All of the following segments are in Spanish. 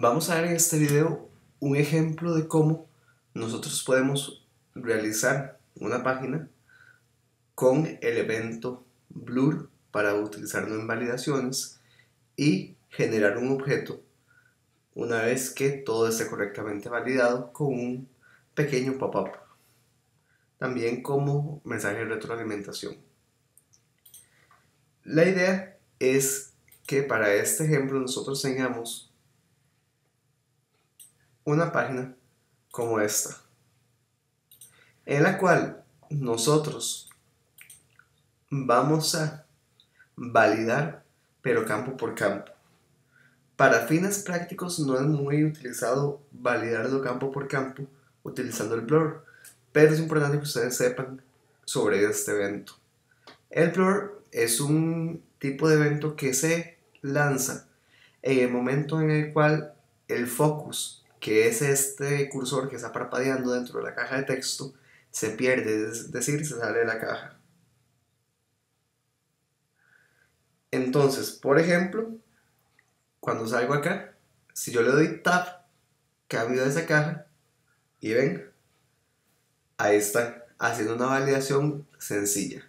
Vamos a ver en este video un ejemplo de cómo nosotros podemos realizar una página con el evento blur para utilizarlo en validaciones y generar un objeto una vez que todo esté correctamente validado con un pequeño pop-up, también como mensaje de retroalimentación. La idea es que para este ejemplo nosotros tengamos una página como esta, en la cual nosotros vamos a validar, pero campo por campo. Para fines prácticos no es muy utilizado validarlo campo por campo utilizando el blur, pero es importante que ustedes sepan sobre este evento. El blur es un tipo de evento que se lanza en el momento en el cual el focus, que es este cursor que está parpadeando dentro de la caja de texto, se pierde, es decir, se sale de la caja. Entonces, por ejemplo, cuando salgo acá, si yo le doy tab, cambio de esa caja y ven, ahí está, haciendo una validación sencilla.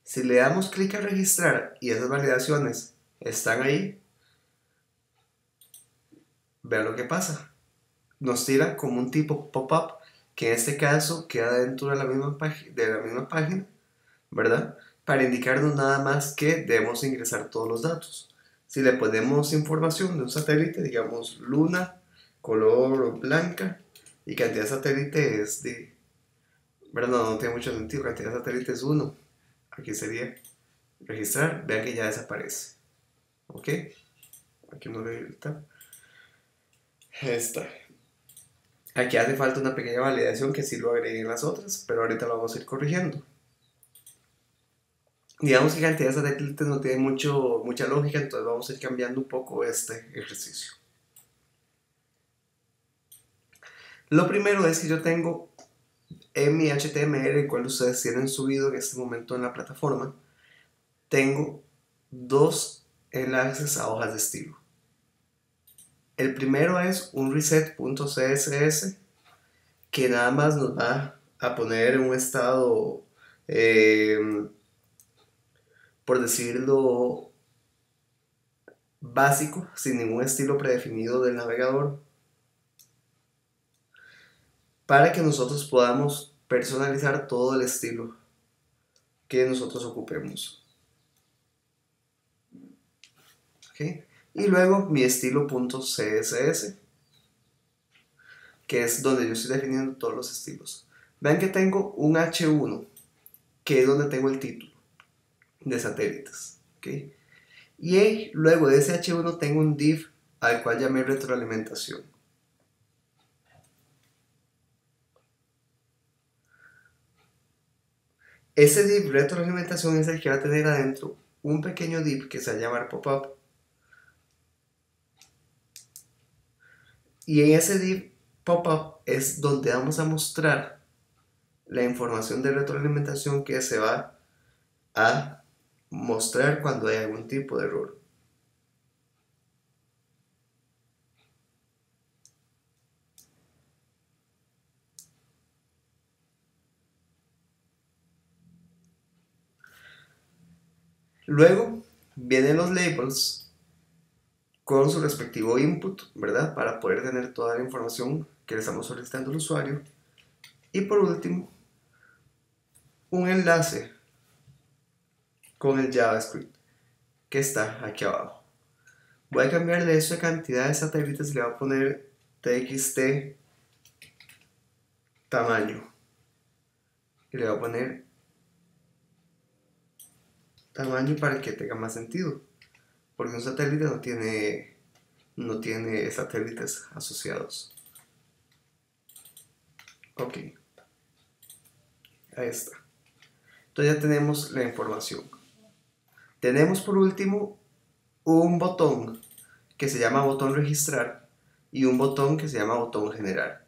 Si le damos clic a registrar y esas validaciones están ahí, vean lo que pasa. Nos tira como un tipo pop-up que en este caso queda dentro de la misma página, ¿verdad? Para indicarnos nada más que debemos ingresar todos los datos. Si le ponemos información de un satélite, digamos luna, color blanca y cantidad de satélite es de... ¿verdad? No tiene mucho sentido, cantidad de satélite es 1. Aquí sería registrar, vean que ya desaparece. ¿Ok? Aquí no le está. Esta. Aquí hace falta una pequeña validación que sí lo agregué en las otras, pero ahorita lo vamos a ir corrigiendo. Digamos que cantidad de satélites no tiene mucha lógica, entonces vamos a ir cambiando un poco este ejercicio. Lo primero es que yo tengo en mi HTML, el cual ustedes tienen subido en este momento en la plataforma, tengo dos enlaces a hojas de estilo. El primero es un reset.css que nada más nos va a poner en un estado, por decirlo, básico, sin ningún estilo predefinido del navegador, para que nosotros podamos personalizar todo el estilo que nosotros ocupemos. ¿Okay? Y luego mi estilo.css, que es donde yo estoy definiendo todos los estilos. Vean que tengo un H1, que es donde tengo el título de satélites. ¿Okay? Y luego de ese H1 tengo un div al cual llamé retroalimentación. Ese div retroalimentación es el que va a tener adentro un pequeño div que se va a llamar pop-up. Y en ese div pop-up es donde vamos a mostrar la información de retroalimentación que se va a mostrar cuando hay algún tipo de error. Luego vienen los labels con su respectivo input, ¿verdad? Para poder tener toda la información que le estamos solicitando al usuario. Y por último, un enlace con el JavaScript que está aquí abajo. Voy a cambiarle eso de cantidad de satélites y le voy a poner txt tamaño. Y le voy a poner tamaño para que tenga más sentido. Porque un satélite no tiene satélites asociados. Ok. Ahí está. Entonces ya tenemos la información. Tenemos por último un botón que se llama botón registrar y un botón que se llama botón generar.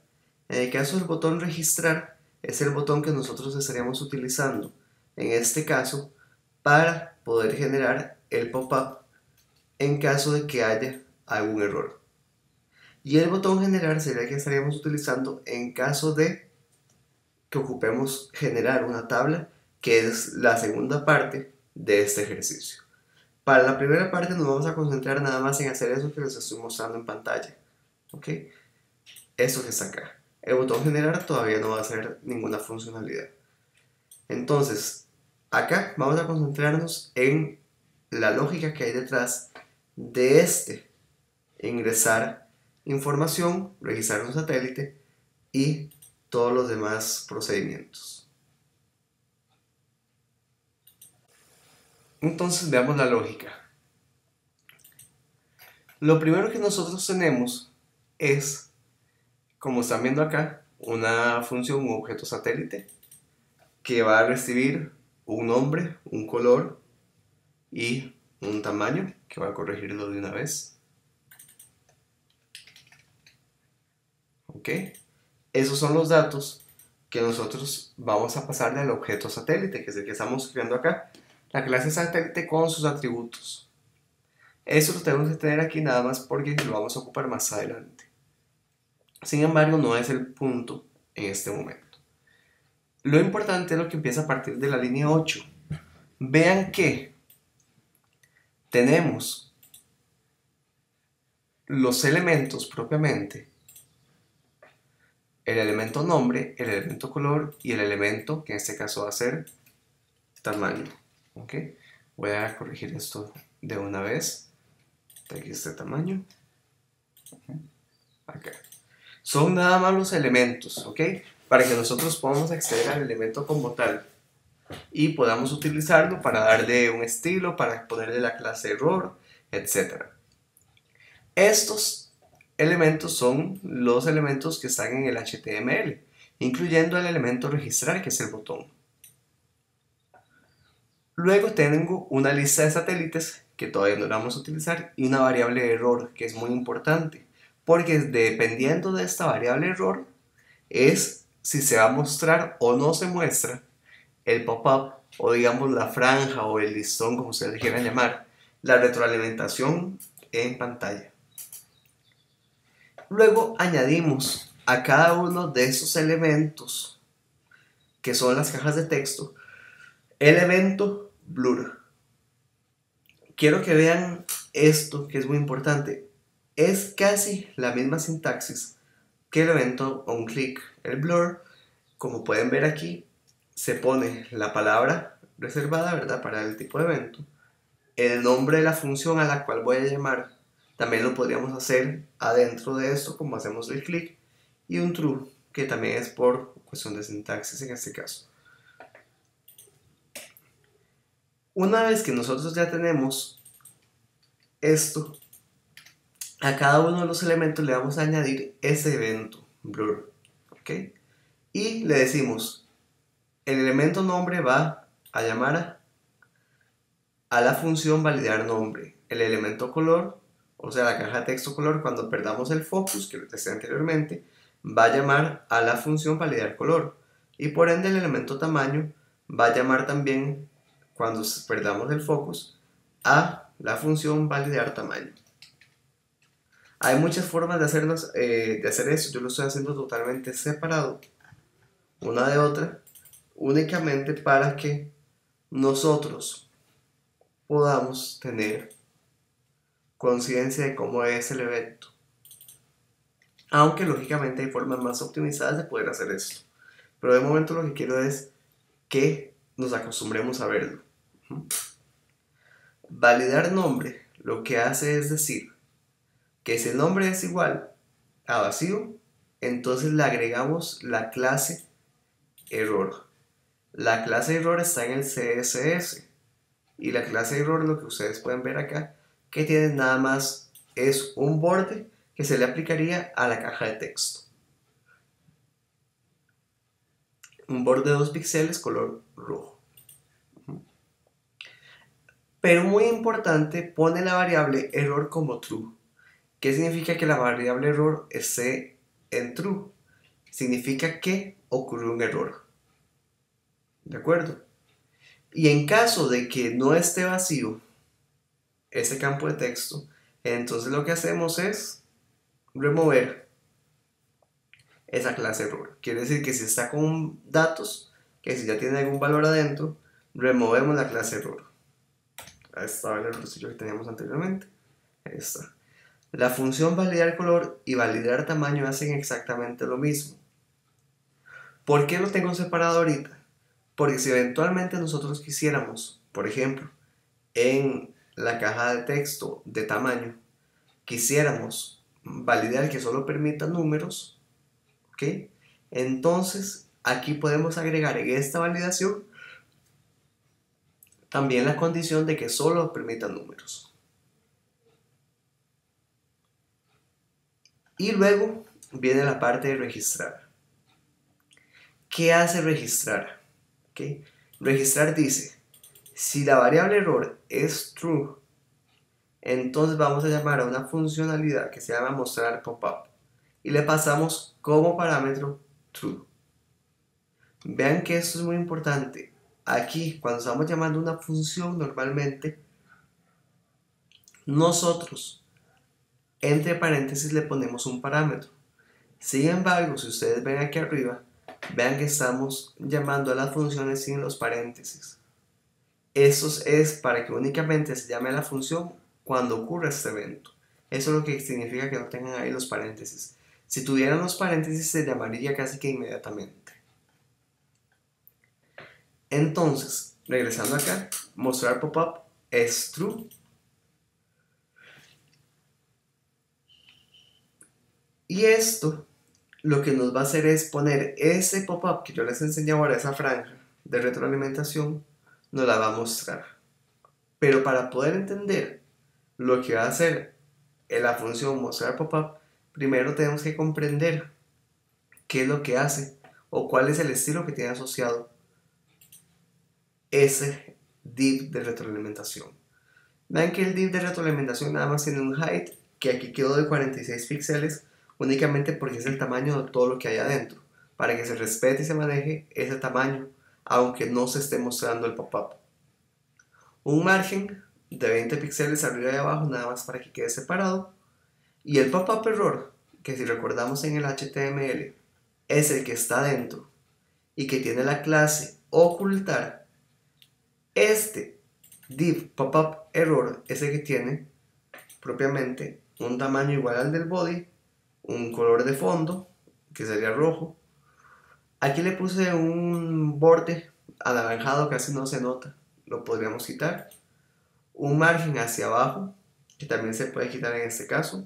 En el caso del botón registrar es el botón que nosotros estaríamos utilizando en este caso para poder generar el pop-up en caso de que haya algún error. Y el botón generar sería el que estaríamos utilizando en caso de que ocupemos generar una tabla, que es la segunda parte de este ejercicio. Para la primera parte nos vamos a concentrar nada más en hacer eso que les estoy mostrando en pantalla. ¿Ok? Eso que está acá. El botón generar todavía no va a hacer ninguna funcionalidad. Entonces, acá vamos a concentrarnos en la lógica que hay detrás de este. Ingresar información, registrar un satélite y todos los demás procedimientos. Entonces veamos la lógica. Lo primero que nosotros tenemos es, como están viendo acá, una función, un objeto satélite, que va a recibir un nombre, un color y un tamaño, que va a corregirlo de una vez. ¿Ok? Esos son los datos que nosotros vamos a pasarle al objeto satélite, que es el que estamos escribiendo acá, la clase satélite con sus atributos. Eso lo tenemos que tener aquí nada más porque lo vamos a ocupar más adelante. Sin embargo, no es el punto en este momento. Lo importante es lo que empieza a partir de la línea 8. Vean que tenemos los elementos propiamente, el elemento nombre, el elemento color y el elemento que en este caso va a ser tamaño. ¿Ok? Voy a corregir esto de una vez. Aquí este tamaño. Acá. Son nada más los elementos, ¿ok? Para que nosotros podamos acceder al elemento como tal y podamos utilizarlo para darle un estilo, para ponerle la clase error, etc. Estos elementos son los elementos que están en el HTML, incluyendo el elemento registrar, que es el botón. Luego tengo una lista de satélites que todavía no la vamos a utilizar y una variable de error, que es muy importante, porque dependiendo de esta variable error es si se va a mostrar o no se muestra el pop-up, o digamos la franja o el listón, como ustedes quieran llamar, la retroalimentación en pantalla. Luego añadimos a cada uno de esos elementos, que son las cajas de texto, el evento blur. Quiero que vean esto, que es muy importante. Es casi la misma sintaxis que el evento onClick. El blur, como pueden ver aquí, se pone la palabra reservada, ¿verdad?, para el tipo de evento, el nombre de la función a la cual voy a llamar. También lo podríamos hacer adentro de esto, como hacemos el click, y un true, que también es por cuestión de sintaxis en este caso. Una vez que nosotros ya tenemos esto, a cada uno de los elementos le vamos a añadir ese evento blur, ¿ok? Y le decimos, el elemento nombre va a llamar a la función validar nombre. El elemento color, o sea la caja de texto color, cuando perdamos el focus, que lo testé anteriormente, va a llamar a la función validar color. Y por ende el elemento tamaño va a llamar también, cuando perdamos el focus, a la función validar tamaño. Hay muchas formas de hacer eso. Yo lo estoy haciendo totalmente separado, una de otra, únicamente para que nosotros podamos tener conciencia de cómo es el evento. Aunque lógicamente hay formas más optimizadas de poder hacer esto. Pero de momento lo que quiero es que nos acostumbremos a verlo. Validar nombre lo que hace es decir que si el nombre es igual a vacío, entonces le agregamos la clase error. La clase error está en el CSS. Y la clase error, lo que ustedes pueden ver acá, que tiene nada más es un borde que se le aplicaría a la caja de texto. Un borde de 2 píxeles color rojo. Pero muy importante, pone la variable error como true. ¿Qué significa que la variable error esté en true? Significa que ocurrió un error. ¿De acuerdo? Y en caso de que no esté vacío ese campo de texto, entonces lo que hacemos es remover esa clase error. Quiere decir que si está con datos, que si ya tiene algún valor adentro, removemos la clase error. Ahí estaba el errorcillo que teníamos anteriormente. Ahí está. La función validar color y validar tamaño hacen exactamente lo mismo. ¿Por qué lo tengo separado ahorita? Porque si eventualmente nosotros quisiéramos, por ejemplo, en la caja de texto de tamaño, quisiéramos validar que solo permita números, ¿ok? Entonces, aquí podemos agregar en esta validación también la condición de que solo permita números. Y luego viene la parte de registrar. ¿Qué hace registrar? ¿Okay? Registrar dice, si la variable error es true, entonces vamos a llamar a una funcionalidad que se llama mostrar pop-up y le pasamos como parámetro true. Vean que esto es muy importante. Aquí, cuando estamos llamando una función normalmente, nosotros entre paréntesis le ponemos un parámetro. Sin embargo, si ustedes ven aquí arriba, vean que estamos llamando a las funciones sin los paréntesis. Eso es para que únicamente se llame a la función cuando ocurra este evento. Eso es lo que significa que no tengan ahí los paréntesis. Si tuvieran los paréntesis se llamaría casi que inmediatamente. Entonces, regresando acá, mostrar pop-up es true. Y esto lo que nos va a hacer es poner ese pop-up que yo les enseñé ahora, esa franja de retroalimentación, nos la va a mostrar. Pero para poder entender lo que va a hacer en la función mostrar pop-up, primero tenemos que comprender qué es lo que hace o cuál es el estilo que tiene asociado ese div de retroalimentación. Vean que el div de retroalimentación nada más tiene un height que aquí quedó de 46 píxeles únicamente porque es el tamaño de todo lo que hay adentro, para que se respete y se maneje ese tamaño aunque no se esté mostrando el pop-up. Un margen de 20 píxeles arriba y abajo nada más para que quede separado, y el pop-up error, que si recordamos en el HTML es el que está dentro y que tiene la clase ocultar. Este div pop-up error es el que tiene propiamente un tamaño igual al del body, un color de fondo que sería rojo. Aquí le puse un borde anaranjado, casi no se nota, lo podríamos quitar. Un margen hacia abajo, que también se puede quitar en este caso,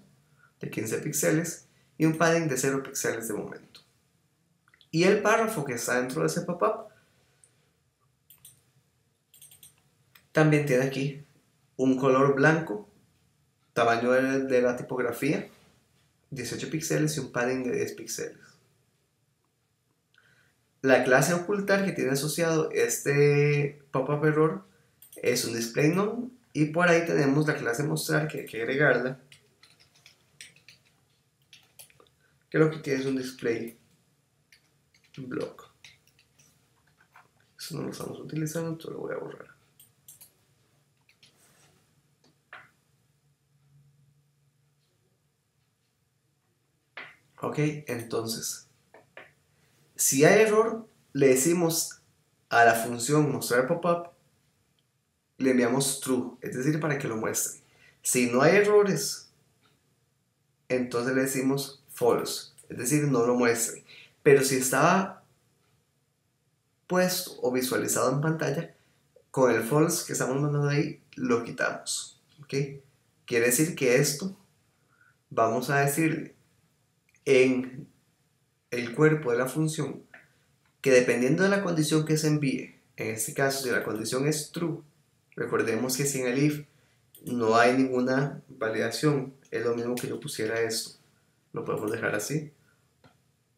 de 15 píxeles, y un padding de 0 píxeles de momento. Y el párrafo que está dentro de ese pop-up también tiene aquí un color blanco, tamaño de la tipografía, 18 píxeles y un padding de 10 píxeles. La clase ocultar que tiene asociado este pop-up error es un display none, y por ahí tenemos la clase mostrar que hay que agregarla, que lo que tiene es un display block. Eso no lo estamos utilizando, entonces lo voy a borrar. Ok, entonces, si hay error, le decimos a la función mostrar pop-up, le enviamos true, es decir, para que lo muestre. Si no hay errores, entonces le decimos false, es decir, no lo muestre. Pero si estaba puesto o visualizado en pantalla, con el false que estamos mandando ahí, lo quitamos. ¿Ok? Quiere decir que esto, vamos a decirle en el cuerpo de la función, que dependiendo de la condición que se envíe, en este caso si la condición es true, recordemos que si en el if no hay ninguna validación, es lo mismo que yo pusiera esto, lo podemos dejar así,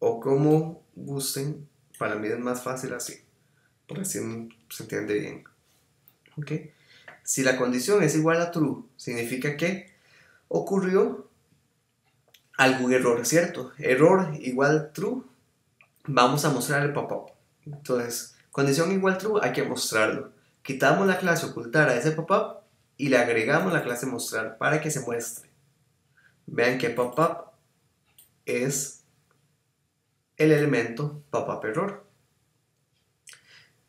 o como gusten, para mí es más fácil así, porque así se entiende bien. ¿Ok? Si la condición es igual a true, significa que ocurrió algún error, ¿cierto? Error igual true, vamos a mostrar el pop-up. Entonces, condición igual true, hay que mostrarlo. Quitamos la clase ocultar a ese pop-up y le agregamos la clase mostrar para que se muestre. Vean que pop-up es el elemento pop-up error.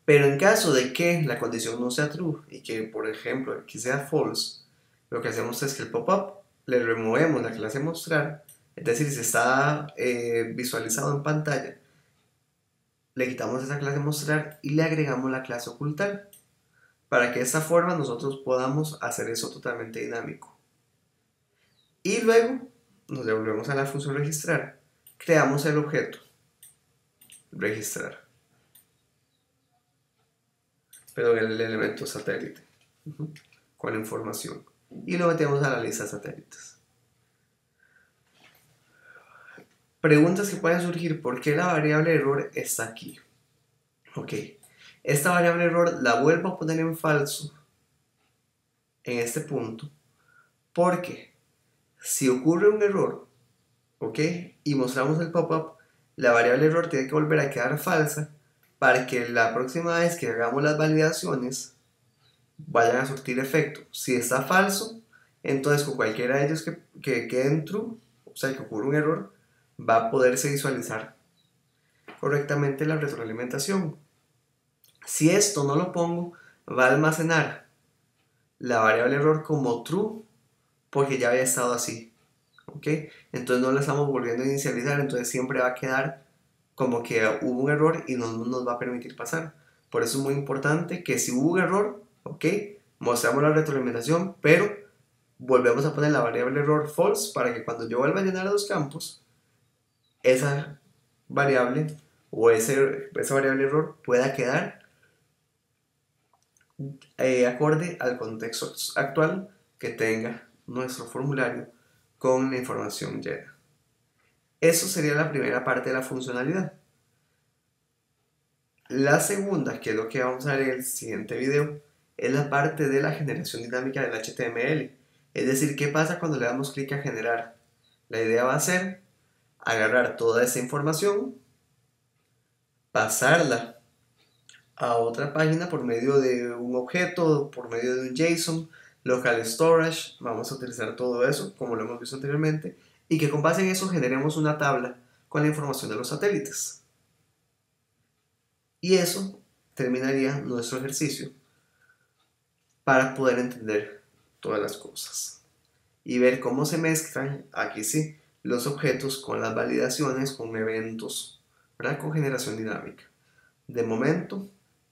Pero en caso de que la condición no sea true y que, por ejemplo, aquí sea false, lo que hacemos es que el pop-up le removemos la clase mostrar, es decir, si está visualizado en pantalla, le quitamos esa clase mostrar y le agregamos la clase ocultar, para que de esta forma nosotros podamos hacer eso totalmente dinámico. Y luego nos devolvemos a la función registrar, creamos el objeto registrar, pero el elemento satélite, con la información, y lo metemos a la lista de satélites. Preguntas que pueden surgir: ¿por qué la variable error está aquí? Ok, esta variable error la vuelvo a poner en falso en este punto, porque si ocurre un error, ok, y mostramos el pop-up, la variable error tiene que volver a quedar falsa para que la próxima vez que hagamos las validaciones vayan a surtir efecto. Si está falso, entonces con cualquiera de ellos que queden true, o sea que ocurre un error, va a poderse visualizar correctamente la retroalimentación. Si esto no lo pongo, va a almacenar la variable error como true porque ya había estado así, ¿ok? Entonces no la estamos volviendo a inicializar, entonces siempre va a quedar como que hubo un error y no nos va a permitir pasar. Por eso es muy importante que si hubo un error, ¿ok?, mostramos la retroalimentación, pero volvemos a poner la variable error false para que cuando yo vuelva a llenar los campos, esa variable o esa variable error pueda quedar acorde al contexto actual que tenga nuestro formulario con la información llena. Eso sería la primera parte de la funcionalidad. La segunda, que es lo que vamos a ver en el siguiente video, es la parte de la generación dinámica del HTML. Es decir, ¿qué pasa cuando le damos clic a generar? La idea va a ser agarrar toda esa información, pasarla a otra página por medio de un objeto, por medio de un JSON, local storage, vamos a utilizar todo eso como lo hemos visto anteriormente, y que con base en eso generemos una tabla con la información de los satélites. Y eso terminaría nuestro ejercicio para poder entender todas las cosas y ver cómo se mezclan, aquí sí, los objetos con las validaciones, con eventos, ¿verdad?, con generación dinámica. De momento,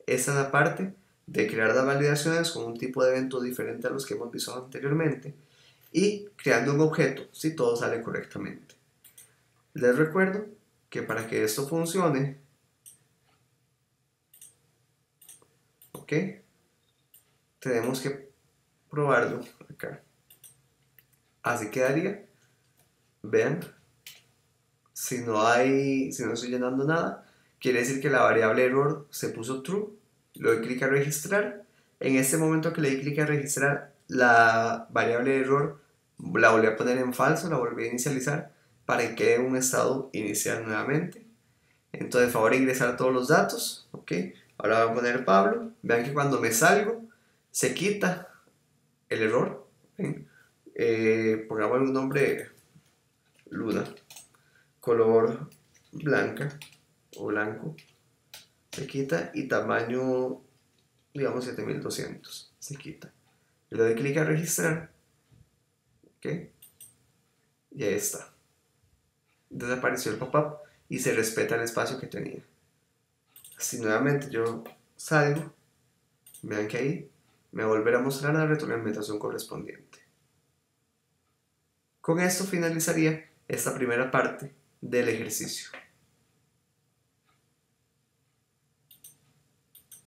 esta es la parte de crear las validaciones con un tipo de evento diferente a los que hemos visto anteriormente y creando un objeto si todo sale correctamente. Les recuerdo que para que esto funcione, ¿ok?, tenemos que probarlo acá. Así quedaría. Vean, si no estoy llenando nada, quiere decir que la variable error se puso true. Le doy clic a registrar. En este momento que le di clic a registrar, la variable error la volví a poner en falso, la volví a inicializar para que quede en un estado inicial nuevamente. Entonces, favor de ingresar todos los datos, ¿ok? Ahora voy a poner Pablo. Vean que cuando me salgo, se quita el error. Pongamos un nombre, Luna, color blanca o blanco, se quita, y tamaño, digamos 7200, se quita. Le doy clic a registrar, ¿ok? Y ahí está. Desapareció el pop-up y se respeta el espacio que tenía. Si nuevamente yo salgo, vean que ahí me volverá a mostrar la retroalimentación correspondiente. Con esto finalizaría esta primera parte del ejercicio.